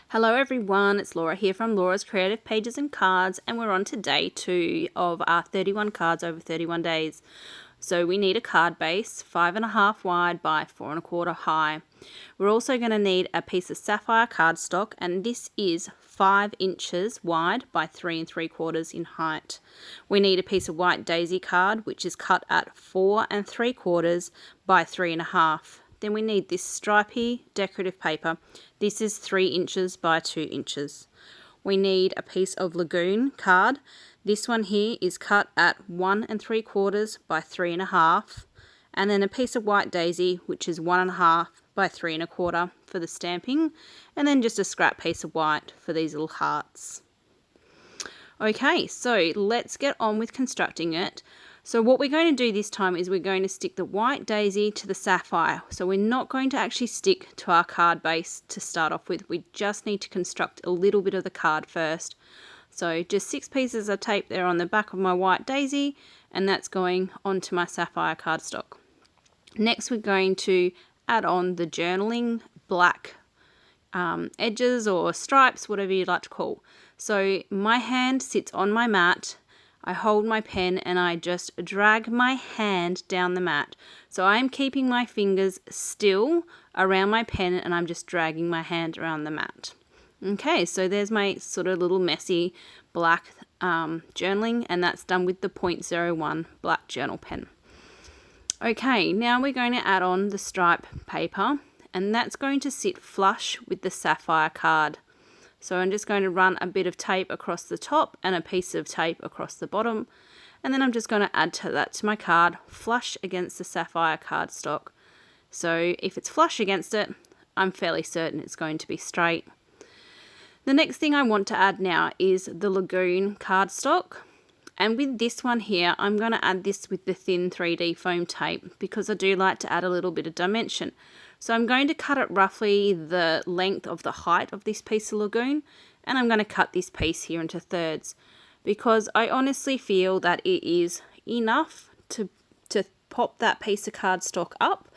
Hello everyone, it's Laura here from Laura's Creative Pages and Cards, and we're on to day 2 of our 31 cards over 31 days. So we need a card base, 5.5 wide by 4.25 high. We're also going to need a piece of sapphire cardstock, and this is 5 inches wide by 3 3/4 in height. We need a piece of white daisy card, which is cut at 4 3/4 by 3.5. Then we need this stripy decorative paper. This is 3 inches by 2 inches. We need a piece of lagoon card. This one here is cut at 1 3/4 by 3.5. And then a piece of white daisy, which is 1.5 by 3 1/4 for the stamping. And then just a scrap piece of white for these little hearts. Okay, so let's get on with constructing it. So what we're going to do this time is we're going to stick the white daisy to the sapphire. So we're not going to actually stick to our card base to start off with. We just need to construct a little bit of the card first. So just 6 pieces of tape there on the back of my white daisy, and that's going onto my sapphire cardstock. Next we're going to add on the journaling black edges or stripes, whatever you'd like to call. So my hand sits on my mat. I hold my pen and I just drag my hand down the mat. So I am keeping my fingers still around my pen and I'm just dragging my hand around the mat. Okay, so there's my sort of little messy black journaling, and that's done with the 0.01 black journal pen. Okay, now we're going to add on the stripe paper, and that's going to sit flush with the sapphire card. So I'm just going to run a bit of tape across the top and a piece of tape across the bottom, and then I'm just going to add that to my card flush against the sapphire cardstock. So if it's flush against it, I'm fairly certain it's going to be straight. The next thing I want to add now is the lagoon cardstock, and with this one here I'm going to add this with the thin 3D foam tape because I do like to add a little bit of dimension. So I'm going to cut it roughly the length of the height of this piece of lagoon, and I'm going to cut this piece here into thirds because I honestly feel that it is enough to pop that piece of cardstock up,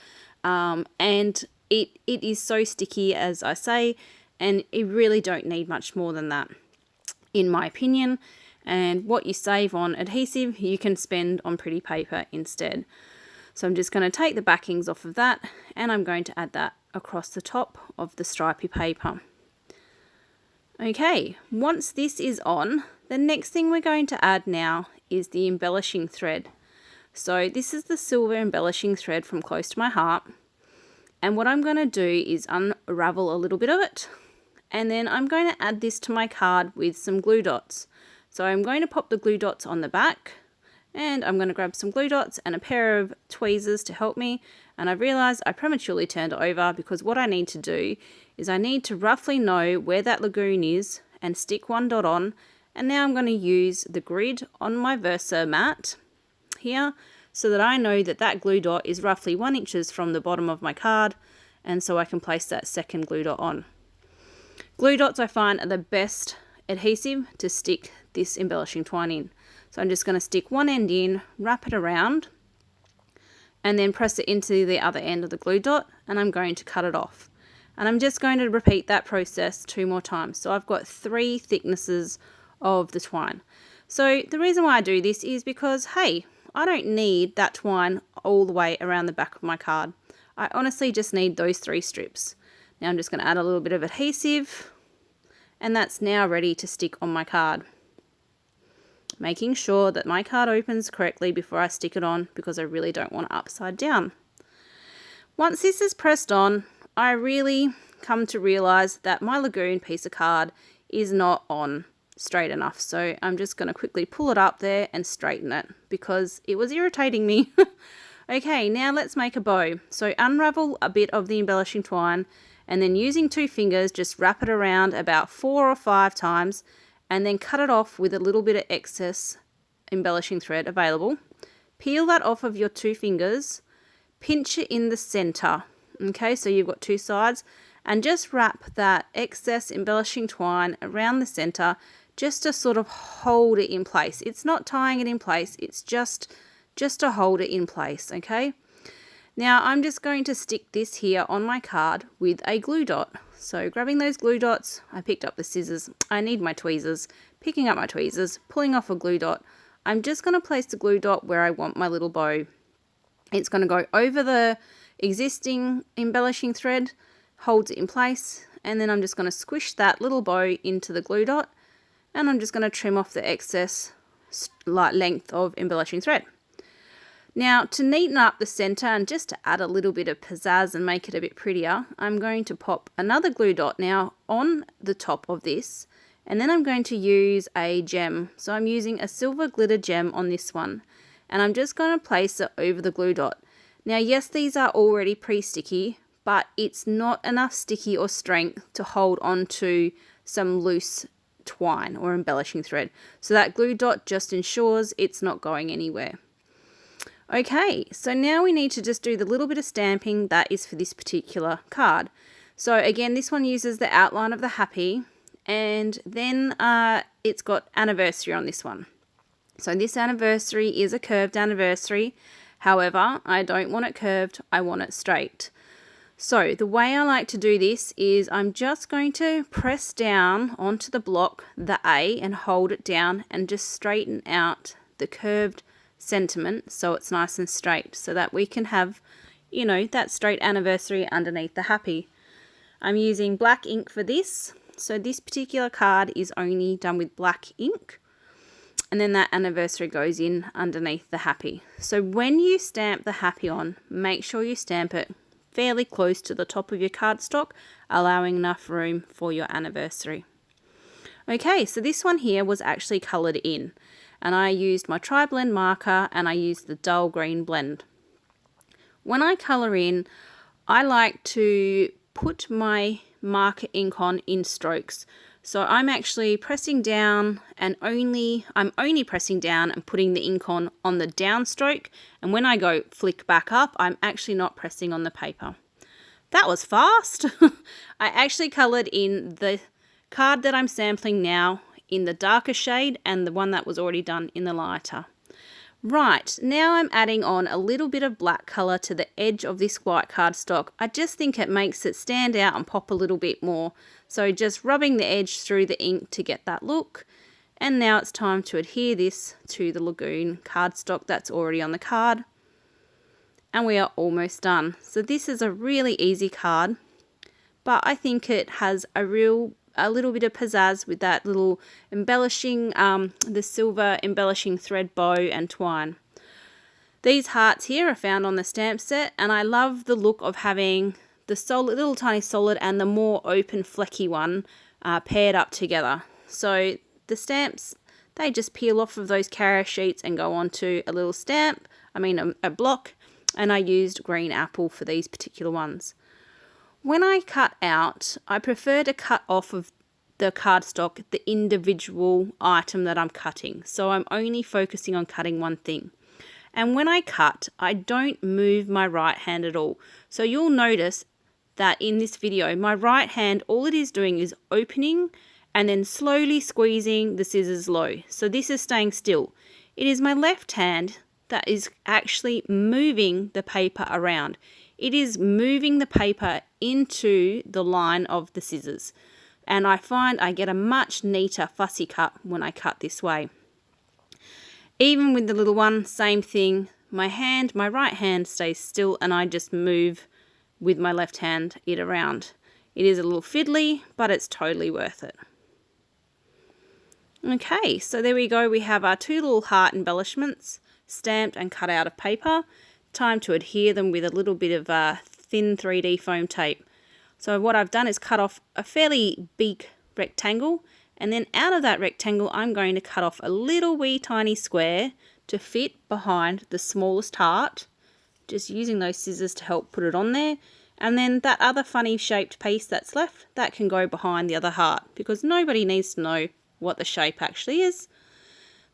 and it is so sticky, as I say, and you really don't need much more than that in my opinion. And what you save on adhesive you can spend on pretty paper instead. So I'm just going to take the backings off of that and I'm going to add that across the top of the stripy paper. Okay, once this is on, the next thing we're going to add now is the embellishing thread. So this is the silver embellishing thread from Close to My Heart. And what I'm going to do is unravel a little bit of it, and then I'm going to add this to my card with some glue dots. So I'm going to pop the glue dots on the back, and I'm going to grab some glue dots and a pair of tweezers to help me. And I've realized I prematurely turned it over because what I need to do is I need to roughly know where that lagoon is and stick one dot on. And now I'm going to use the grid on my Versa mat here so that I know that that glue dot is roughly 1 inch from the bottom of my card, and so I can place that second glue dot on. Glue dots I find are the best adhesive to stick this embellishing twine in. So I'm just going to stick one end in, wrap it around, and then press it into the other end of the glue dot, and I'm going to cut it off. And I'm just going to repeat that process 2 more times. So I've got 3 thicknesses of the twine. So the reason why I do this is because, hey, I don't need that twine all the way around the back of my card. I honestly just need those 3 strips. Now I'm just going to add a little bit of adhesive, and that's now ready to stick on my card. Making sure that my card opens correctly before I stick it on because I really don't want it upside down. Once this is pressed on, I really come to realize that my lagoon piece of card is not on straight enough. So I'm just going to quickly pull it up there and straighten it because it was irritating me. Okay, now let's make a bow. So unravel a bit of the embellishing twine, and then using 2 fingers just wrap it around about 4 or 5 times, and then cut it off with a little bit of excess embellishing thread available. Peel that off of your 2 fingers, pinch it in the center. Okay, so you've got 2 sides, and just wrap that excess embellishing twine around the center just to sort of hold it in place. It's not tying it in place, it's just to hold it in place, okay? Now I'm just going to stick this here on my card with a glue dot. So grabbing those glue dots, I picked up the scissors. I need my tweezers. Picking up my tweezers, pulling off a glue dot. I'm just going to place the glue dot where I want my little bow. It's going to go over the existing embellishing thread, holds it in place, and then I'm just going to squish that little bow into the glue dot, and I'm just going to trim off the excess length of embellishing thread. Now, to neaten up the center and just to add a little bit of pizzazz and make it a bit prettier, I'm going to pop another glue dot now on the top of this, and then I'm going to use a gem. So I'm using a silver glitter gem on this one, and I'm just going to place it over the glue dot. Now, yes, these are already pre-sticky, but it's not enough sticky or strength to hold on to some loose twine or embellishing thread. So that glue dot just ensures it's not going anywhere. Okay, so now we need to just do the little bit of stamping that is for this particular card. So again, this one uses the outline of the happy, and then it's got anniversary on this one. So this anniversary is a curved anniversary. However, I don't want it curved, I want it straight. So the way I like to do this is I'm just going to press down onto the block, the A, and hold it down and just straighten out the curved sentiment so it's nice and straight, so that we can have, you know, that straight anniversary underneath the happy. I'm using black ink for this, so this particular card is only done with black ink, and then that anniversary goes in underneath the happy. So when you stamp the happy on, make sure you stamp it fairly close to the top of your cardstock, allowing enough room for your anniversary. Okay, so this one here was actually coloured in, and I used my tri-blend marker and I used the dull green blend. When I colour in, I like to put my marker ink on in strokes. So I'm actually pressing down, and I'm only pressing down and putting the ink on the down stroke, and when I go flick back up, I'm actually not pressing on the paper. That was fast! I actually coloured in the card that I'm sampling now in the darker shade and the one that was already done in the lighter. Right, now I'm adding on a little bit of black colour to the edge of this white cardstock. I just think it makes it stand out and pop a little bit more. So just rubbing the edge through the ink to get that look. And now it's time to adhere this to the Lagoon cardstock that's already on the card. And we are almost done. So this is a really easy card, but I think it has a little bit of pizzazz with that little embellishing, the silver embellishing thread bow and twine. These hearts here are found on the stamp set, and I love the look of having the solid, little tiny solid and the more open flecky one paired up together. So the stamps, they just peel off of those carrier sheets and go onto a little stamp, a block, and I used green apple for these particular ones. When I cut out, I prefer to cut off of the cardstock the individual item that I'm cutting. So I'm only focusing on cutting one thing. And when I cut, I don't move my right hand at all. So you'll notice that in this video, my right hand, all it is doing is opening and then slowly squeezing the scissors low. So this is staying still. It is my left hand that is actually moving the paper around. It is moving the paper into the line of the scissors. And I find I get a much neater fussy cut when I cut this way. Even with the little one, same thing. My right hand stays still, and I just move with my left hand it around. It is a little fiddly, but it's totally worth it. Okay, so there we go. We have our two little heart embellishments stamped and cut out of paper. Time to adhere them with a little bit of thin 3D foam tape. So what I've done is cut off a fairly big rectangle, and then out of that rectangle I'm going to cut off a little wee tiny square to fit behind the smallest heart, just using those scissors to help put it on there. And then that other funny shaped piece that's left, that can go behind the other heart, because nobody needs to know what the shape actually is.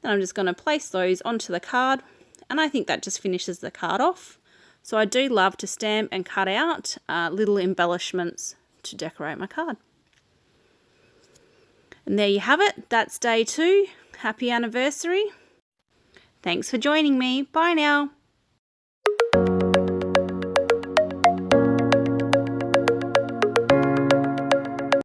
Then I'm just going to place those onto the card, and I think that just finishes the card off. So I do love to stamp and cut out little embellishments to decorate my card. And there you have it. That's day 2. Happy anniversary. Thanks for joining me. Bye now.